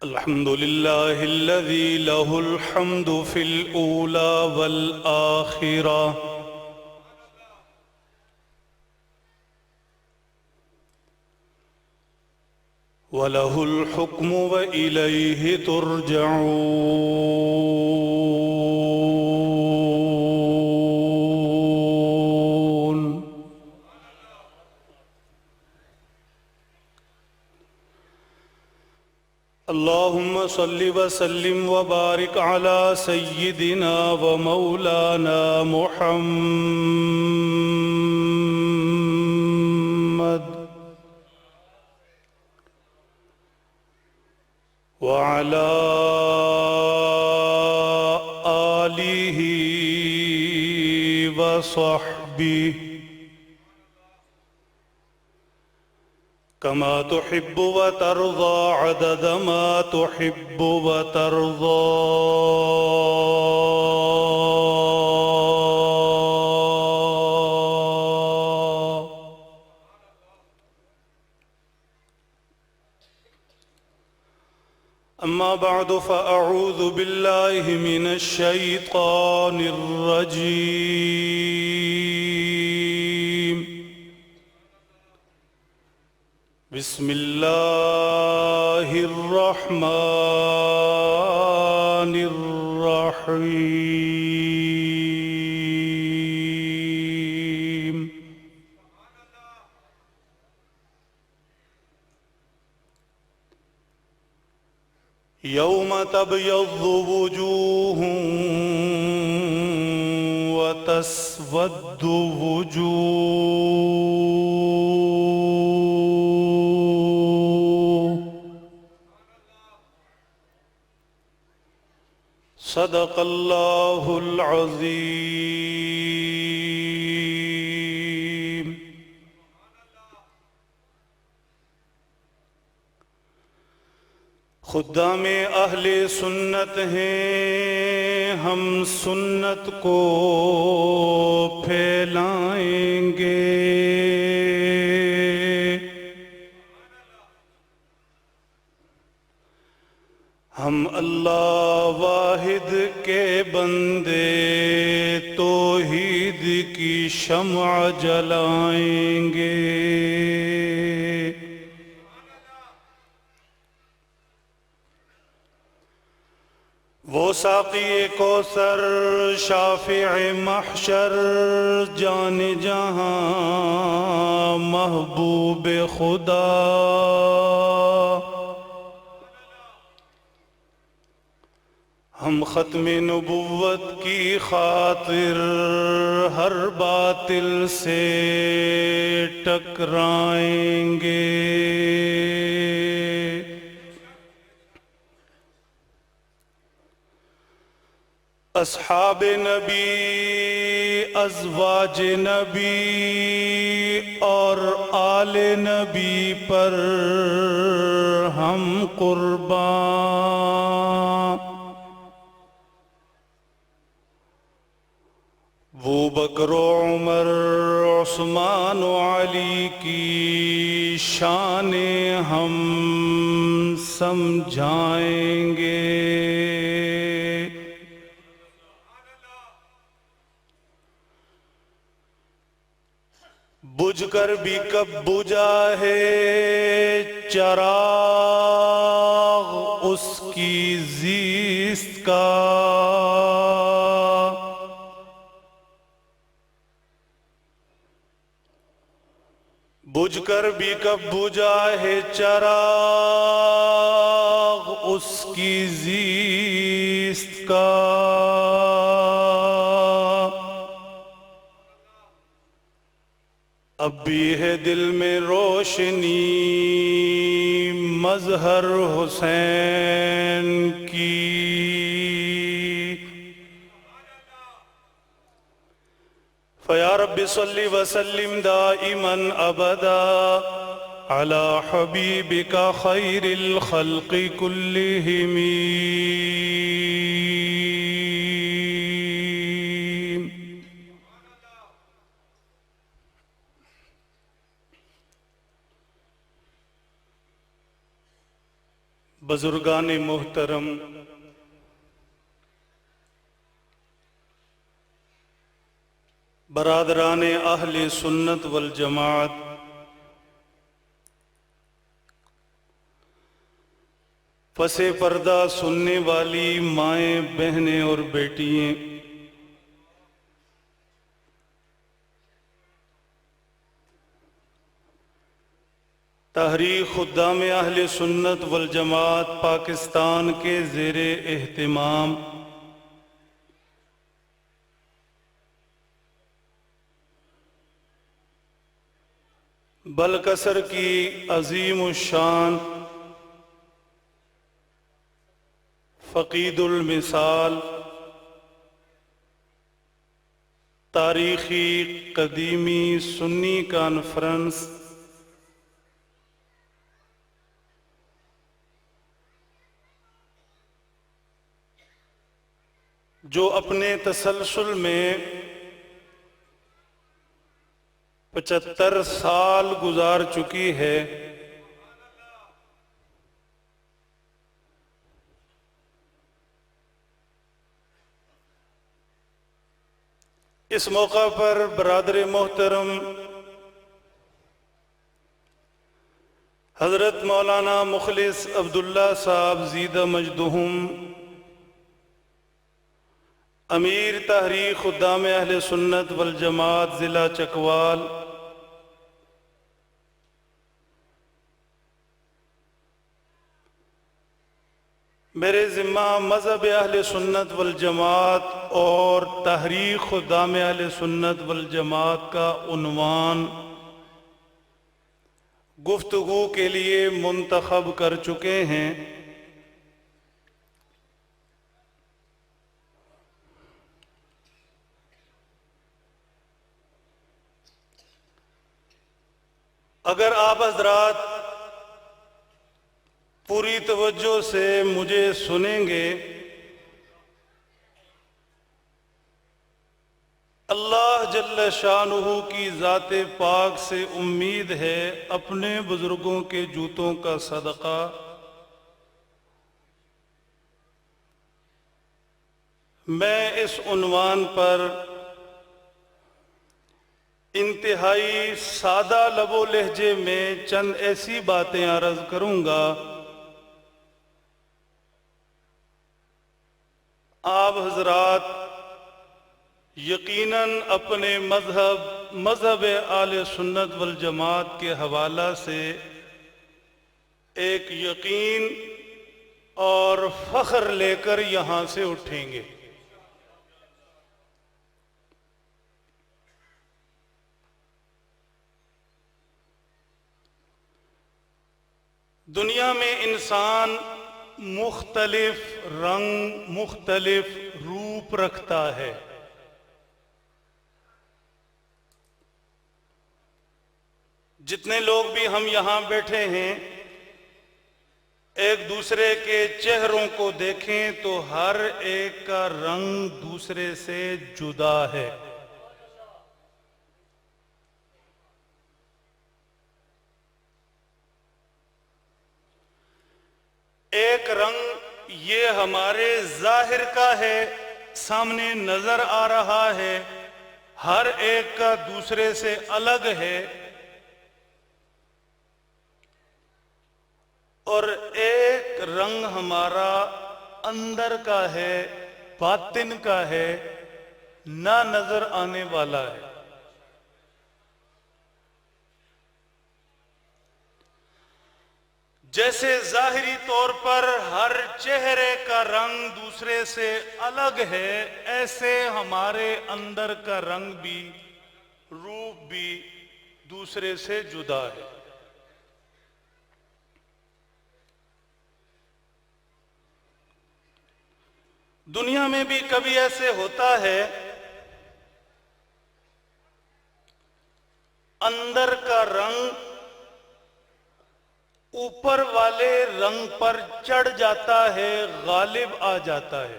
الحمد لله الذي له الحمد في الأولى والآخرة وله الحكم وإليه ترجعون. اللهم صل وسلم وبارك على سيدنا ومولانا محمد وعلى آله وصحبه كما تحب وترضى عدد ما تحب وترضى. أما بعد فأعوذ بالله من الشيطان الرجيم. بسم الله الرحمن الرحيم. يوم تبيض وجوه وتسود وجوه. صدق الله العظيم. خدام اہل سنت ہیں ہم سنت کو پھیلائیں گے. ہم اللہ واحد کے بندے توحید کی شمع جلائیں گے. وہ ساقی کوثر شافع محشر جان جہاں محبوب خدا ہم ختم نبوت کی خاطر ہر باطل سے ٹکرائیں گے. اصحاب نبی ازواج نبی اور آل نبی پر ہم قربان. وہ بکر و عمر عثمان و علی کی شان ہم سمجھائیں گے. بجھ کر بھی کب بجھا ہے چراغ اس کی زیست کا. بجھ کر بھی کب بجھا ہے چراغ اس کی زیست کا. اب بھی ہے دل میں روشنی مظہر حسین کی. فیا رب صلی وسلم دائما ابدا علی حبیبک خیر الخلق کلہم. بزرگان محترم، برادران اہل سنت والجماعت، پس پردہ سننے والی مائیں، بہنیں اور بیٹییں، تحریک خدام اہل سنت والجماعت پاکستان کے زیر اہتمام بلکسر کی عظیم الشان، فقید المثال، تاریخی قدیمی سنی کانفرنس جو اپنے تسلسل میں 75 سال گزار چکی ہے، اس موقع پر برادر محترم حضرت مولانا مخلص عبداللہ صاحب زیدہ مجدہم، امیر تحریک خدام اہل سنت والجماعت ضلع چکوال، میرے ذمہ مذہب اہل سنت والجماعت اور تحریک خدام اہل سنت والجماعت کا عنوان گفتگو کے لیے منتخب کر چکے ہیں۔ اگر آپ حضرات پوری توجہ سے مجھے سنیں گے، اللہ جل شانہ کی ذات پاک سے امید ہے اپنے بزرگوں کے جوتوں کا صدقہ میں اس عنوان پر انتہائی سادہ لب و لہجے میں چند ایسی باتیں عرض کروں گا، آپ حضرات یقیناً اپنے مذہب اہل سنت والجماعت کے حوالہ سے ایک یقین اور فخر لے کر یہاں سے اٹھیں گے۔ دنیا میں انسان مختلف رنگ، مختلف روپ رکھتا ہے، جتنے لوگ بھی ہم یہاں بیٹھے ہیں ایک دوسرے کے چہروں کو دیکھیں تو ہر ایک کا رنگ دوسرے سے جدا ہے۔ ایک رنگ یہ ہمارے ظاہر کا ہے، سامنے نظر آ رہا ہے، ہر ایک کا دوسرے سے الگ ہے، اور ایک رنگ ہمارا اندر کا ہے، باطن کا ہے، نہ نظر آنے والا ہے۔ جیسے ظاہری طور پر ہر چہرے کا رنگ دوسرے سے الگ ہے، ایسے ہمارے اندر کا رنگ بھی، روپ بھی دوسرے سے جدا ہے۔ دنیا میں بھی کبھی ایسے ہوتا ہے اندر کا رنگ اوپر والے رنگ پر چڑھ جاتا ہے، غالب آ جاتا ہے۔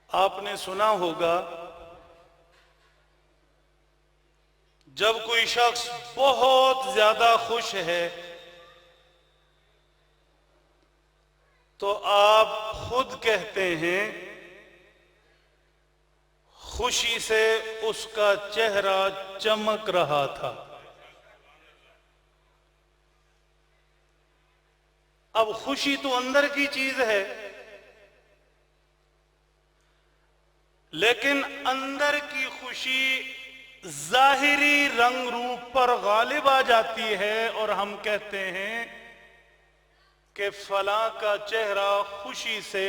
آپ نے سنا ہوگا جب کوئی شخص بہت زیادہ خوش ہے تو آپ خود کہتے ہیں خوشی سے اس کا چہرہ چمک رہا تھا۔ اب خوشی تو اندر کی چیز ہے، لیکن اندر کی خوشی ظاہری رنگ روپ پر غالب آ جاتی ہے اور ہم کہتے ہیں کہ فلاں کا چہرہ خوشی سے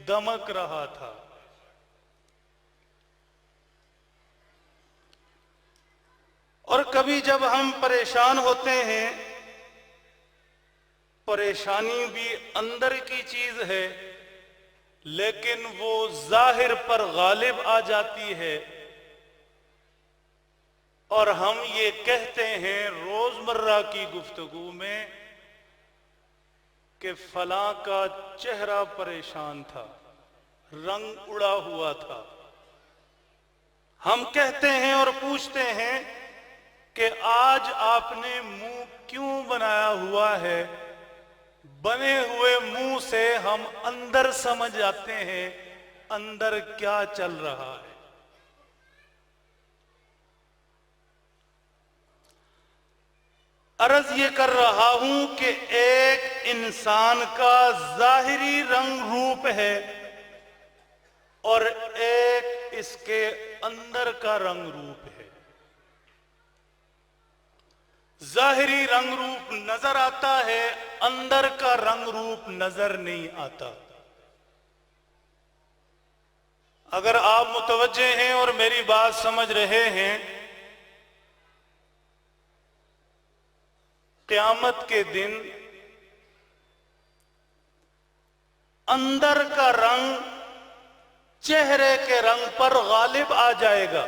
دمک رہا تھا۔ اور کبھی جب ہم پریشان ہوتے ہیں، پریشانی بھی اندر کی چیز ہے لیکن وہ ظاہر پر غالب آ جاتی ہے، اور ہم یہ کہتے ہیں روزمرہ کی گفتگو میں کہ فلاں کا چہرہ پریشان تھا، رنگ اڑا ہوا تھا۔ ہم کہتے ہیں اور پوچھتے ہیں کہ آج آپ نے منہ کیوں بنایا ہوا ہے؟ بنے ہوئے منہ سے ہم اندر سمجھ جاتے ہیں اندر کیا چل رہا ہے۔ عرض یہ کر رہا ہوں کہ ایک انسان کا ظاہری رنگ روپ ہے اور ایک اس کے اندر کا رنگ روپ ہے۔ ظاہری رنگ روپ نظر آتا ہے، اندر کا رنگ روپ نظر نہیں آتا۔ اگر آپ متوجہ ہیں اور میری بات سمجھ رہے ہیں، قیامت کے دن اندر کا رنگ چہرے کے رنگ پر غالب آ جائے گا۔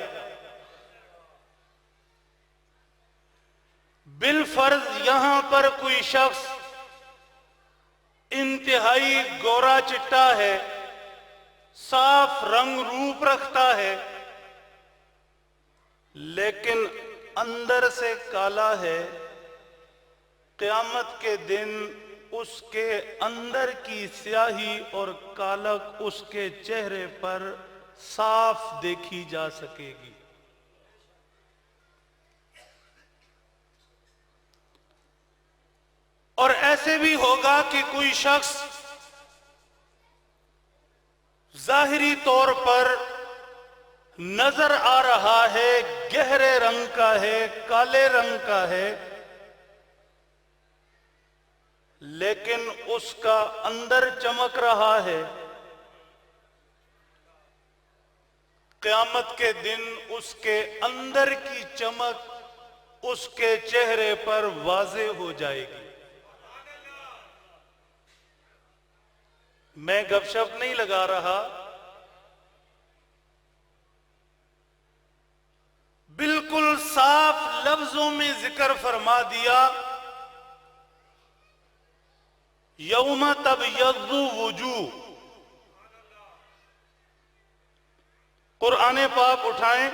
بالفرض یہاں پر کوئی شخص انتہائی گورا چٹا ہے، صاف رنگ روپ رکھتا ہے، لیکن اندر سے کالا ہے، قیامت کے دن اس کے اندر کی سیاہی اور کالک اس کے چہرے پر صاف دیکھی جا سکے گی۔ اور ایسے بھی ہوگا کہ کوئی شخص ظاہری طور پر نظر آ رہا ہے، گہرے رنگ کا ہے، کالے رنگ کا ہے، لیکن اس کا اندر چمک رہا ہے۔ قیامت کے دن اس کے اندر کی چمک اس کے چہرے پر واضح ہو جائے گی۔ میں گپ شپ نہیں لگا رہا، بالکل صاف لفظوں میں ذکر فرما دیا، یوم تبیض وجوہ۔ قرآن پاک اٹھائیں،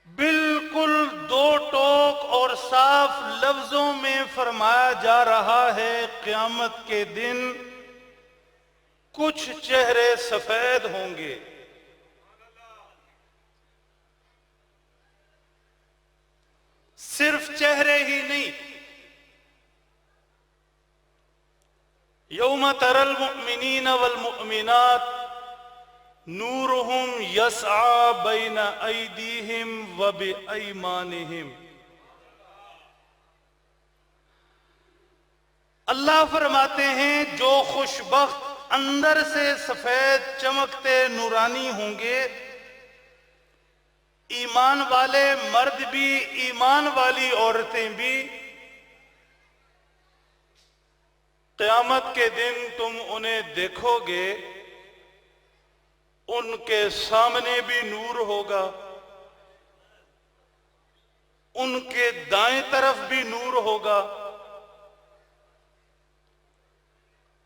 بالکل دو ٹوک اور صاف لفظوں میں فرمایا جا رہا ہے قیامت کے دن کچھ چہرے سفید ہوں گے۔ صرف چہرے ہی نہیں، یوم تری المؤمنین والمؤمنات نورہم یسعی بین ایدیہم وبایمانہم۔ اللہ فرماتے ہیں جو خوش بخت اندر سے سفید چمکتے نورانی ہوں گے، ایمان والے مرد بھی، ایمان والی عورتیں بھی، قیامت کے دن تم انہیں دیکھو گے، ان کے سامنے بھی نور ہوگا، ان کے دائیں طرف بھی نور ہوگا۔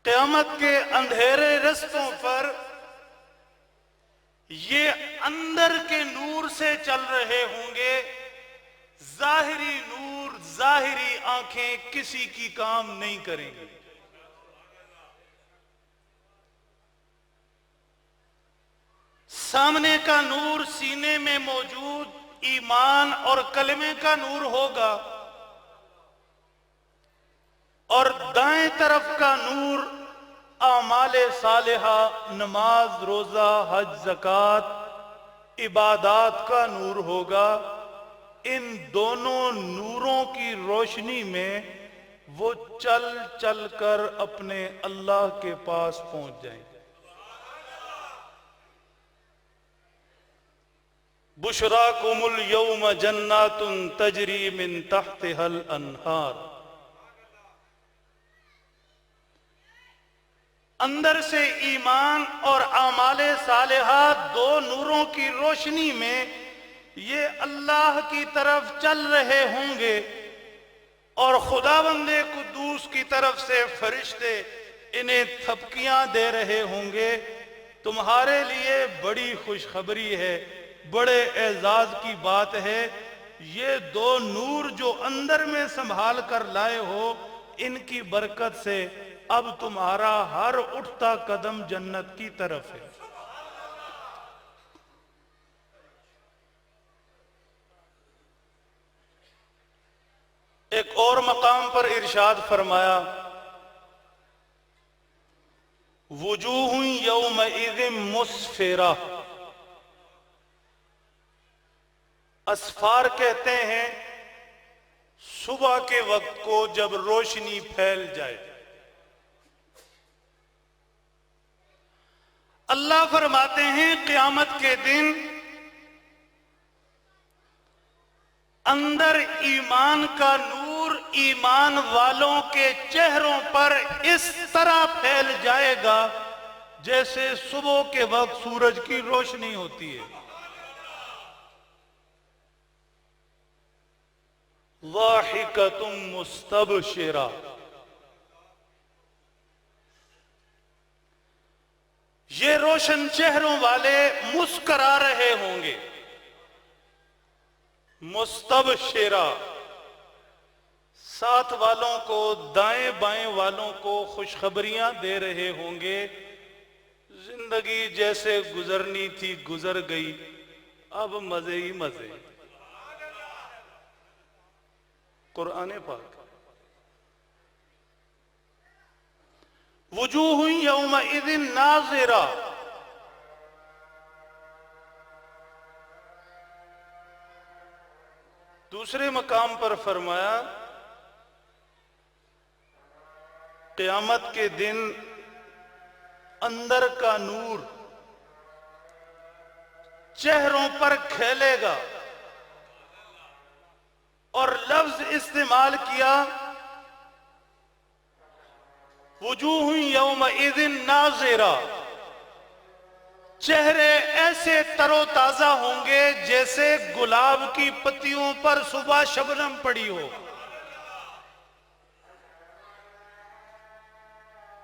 قیامت کے اندھیرے رستوں پر یہ اندر کے نور سے چل رہے ہوں گے. ظاہری نور، ظاہری آنکھیں کسی کی کام نہیں کریں گی. سامنے کا نور سینے میں موجود ایمان اور کلمے کا نور ہوگا، اور دائیں طرف کا نور اعمال صالحہ، نماز، روزہ، حج، زکوٰۃ، عبادات کا نور ہوگا. ان دونوں نوروں کی روشنی میں وہ چل چل کر اپنے اللہ کے پاس پہنچ جائیں گے. بشراکم اليوم جنات تجری من تحتها الانہار. اندر سے ایمان اور اعمال صالحہ دو نوروں کی روشنی میں یہ اللہ کی طرف چل رہے ہوں گے، اور خداوند قدوس کی طرف سے فرشتے انہیں تھپکیاں دے رہے ہوں گے. تمہارے لیے بڑی خوشخبری ہے، بڑے اعزاز کی بات ہے. یہ دو نور جو اندر میں سنبھال کر لائے ہو، ان کی برکت سے اب تمہارا ہر اٹھتا قدم جنت کی طرف ہے. ایک اور مقام پر ارشاد فرمایا، وجوہ یومئذ مسفرہ. اسفار کہتے ہیں صبح کے وقت کو جب روشنی پھیل جائے. اللہ فرماتے ہیں قیامت کے دن اندر ایمان کا نور ایمان والوں کے چہروں پر اس طرح پھیل جائے گا جیسے صبح کے وقت سورج کی روشنی ہوتی ہے. ضاحکۃ مستبشرہ. یہ روشن چہروں والے مسکرا رہے ہوں گے. مستبشرہ، ساتھ والوں کو، دائیں بائیں والوں کو خوشخبریاں دے رہے ہوں گے. زندگی جیسے گزرنی تھی گزر گئی، اب مزے ہی مزے. قرآن پاک. وجوہ یومئذ ناظرہ. دوسرے مقام پر فرمایا قیامت کے دن اندر کا نور چہروں پر کھیلے گا، اور لفظ استعمال کیا وجوہ یومئذ ناظرہ. چہرے ایسے تر و تازہ ہوں گے جیسے گلاب کی پتیوں پر صبح شبنم پڑی ہو.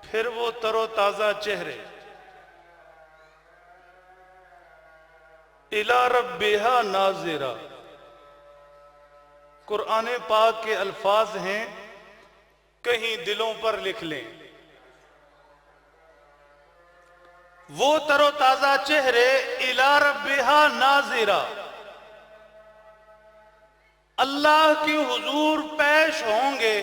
پھر وہ تر و تازہ چہرے الی ربہا ناظرہ. قرآن پاک کے الفاظ ہیں، کہیں دلوں پر لکھ لیں. وہ تر و تازہ چہرے الی ربہا ناظرہ، اللہ کی حضور پیش ہوں گے.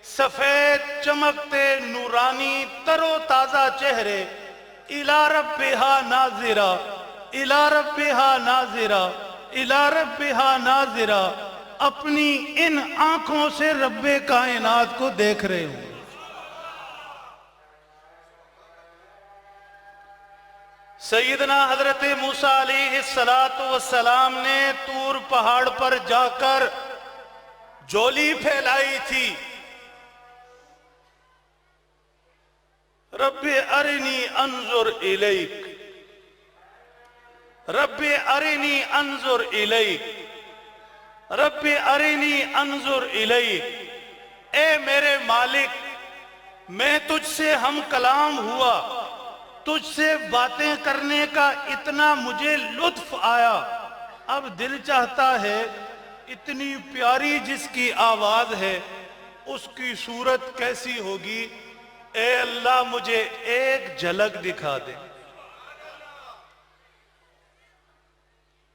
سفید چمکتے نورانی تر و تازہ چہرے الی ربہا ناظرہ، الی ربہا ناظرہ، الی ربہا ناظرہ. اپنی ان آنکھوں سے رب کائنات کو دیکھ رہے ہوں. سیدنا حضرت موسیٰ علیہ السلام نے طور پہاڑ پر جا کر جولی پھیلائی تھی. رب ارنی انظر الیک، رب ارنی انظر الیک، رب ارنی انظر الیک. اے میرے مالک، میں تجھ سے ہم کلام ہوا، تجھ سے باتیں کرنے کا اتنا مجھے لطف آیا، اب دل چاہتا ہے اتنی پیاری جس کی آواز ہے اس کی صورت کیسی ہوگی، اے اللہ مجھے ایک جھلک دکھا دے۔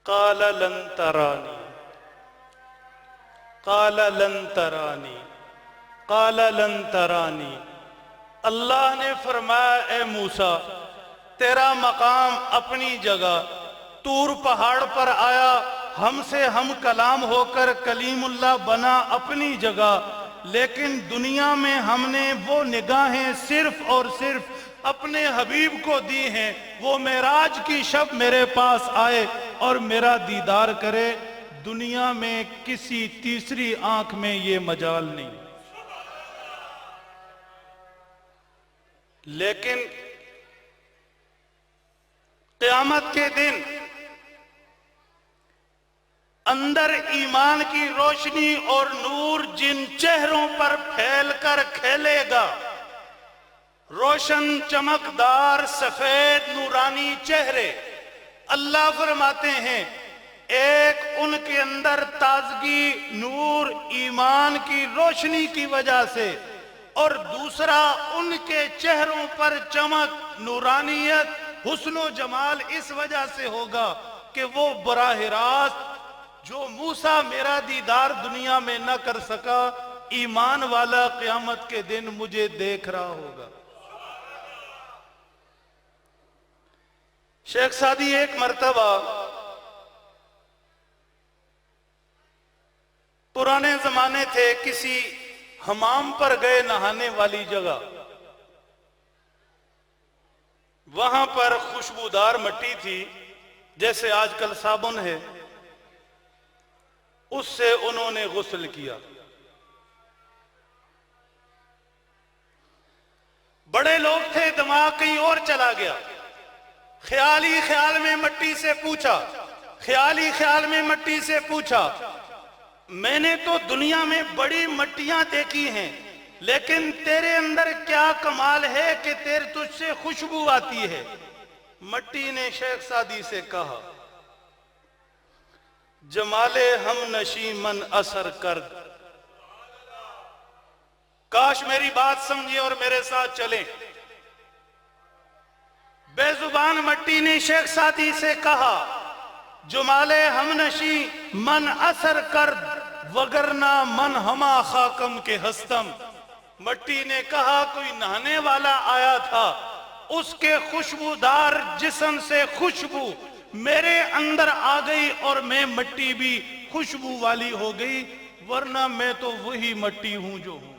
قال لن ترانی، قال لن ترانی، قال لن ترانی۔ اللہ نے فرمایا اے موسیٰ تیرا مقام اپنی جگہ، طور پہاڑ پر آیا، ہم سے ہم کلام ہو کر کلیم اللہ بنا اپنی جگہ، لیکن دنیا میں ہم نے وہ نگاہیں صرف اور صرف اپنے حبیب کو دی ہیں، وہ معراج کی شب میرے پاس آئے اور میرا دیدار کرے، دنیا میں کسی تیسری آنکھ میں یہ مجال نہیں۔ لیکن قیامت کے دن اندر ایمان کی روشنی اور نور جن چہروں پر پھیل کر کھیلے گا، روشن چمکدار سفید نورانی چہرے، اللہ فرماتے ہیں ایک ان کے اندر تازگی نور ایمان کی روشنی کی وجہ سے، اور دوسرا ان کے چہروں پر چمک نورانیت حسن و جمال اس وجہ سے ہوگا کہ وہ براہ راست جو موسیٰ میرا دیدار دنیا میں نہ کر سکا، ایمان والا قیامت کے دن مجھے دیکھ رہا ہوگا۔ شیخ سعدی ایک مرتبہ پرانے زمانے تھے، کسی حمام پر گئے نہانے والی جگہ، وہاں پر خوشبودار مٹی تھی جیسے آج کل صابن ہے، اس سے انہوں نے غسل کیا۔ بڑے لوگ تھے، دماغ کہیں اور چلا گیا، خیال ہی خیال میں مٹی سے پوچھا، خیال ہی خیال میں مٹی سے پوچھا میں نے تو دنیا میں بڑی مٹیاں دیکھی ہیں، لیکن تیرے اندر کیا کمال ہے کہ تجھ سے خوشبو آتی ہے؟ مٹی نے شیخ سعدی سے کہا جمال ہم نشی من اثر کرد۔ کاش میری بات سمجھیں اور میرے ساتھ چلیں۔ بے زبان مٹی نے شیخ سعدی سے کہا جمال ہم نشی من اثر کرد وگرنہ من ہما خاکم کے ہستم۔ مٹی نے کہا کوئی نہانے والا آیا تھا، اس کے خوشبودار جسم سے خوشبو میرے اندر آ گئی اور میں مٹی بھی خوشبو والی ہو گئی، ورنہ میں تو وہی مٹی ہوں جو ہوں۔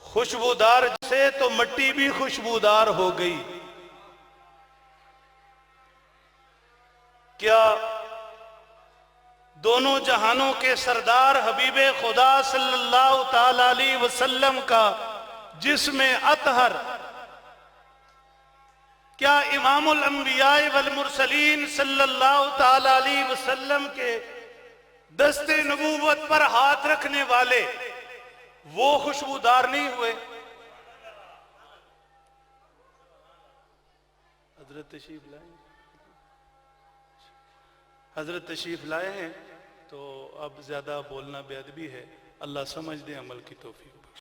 خوشبودار سے تو مٹی بھی خوشبودار ہو گئی۔ کیا دونوں جہانوں کے سردار حبیب خدا صلی اللہ تعالی علیہ وسلم کا جسم اطہر، کیا امام الانبیاء والمرسلین صلی اللہ تعالی علیہ وسلم کے دست نبوت پر ہاتھ رکھنے والے وہ خوشبودار نہیں ہوئے؟ حضرت تشریف لائے ہیں تو اب زیادہ بولنا بے ادبی ہے، اللہ سمجھ دے، عمل کی توفیق۔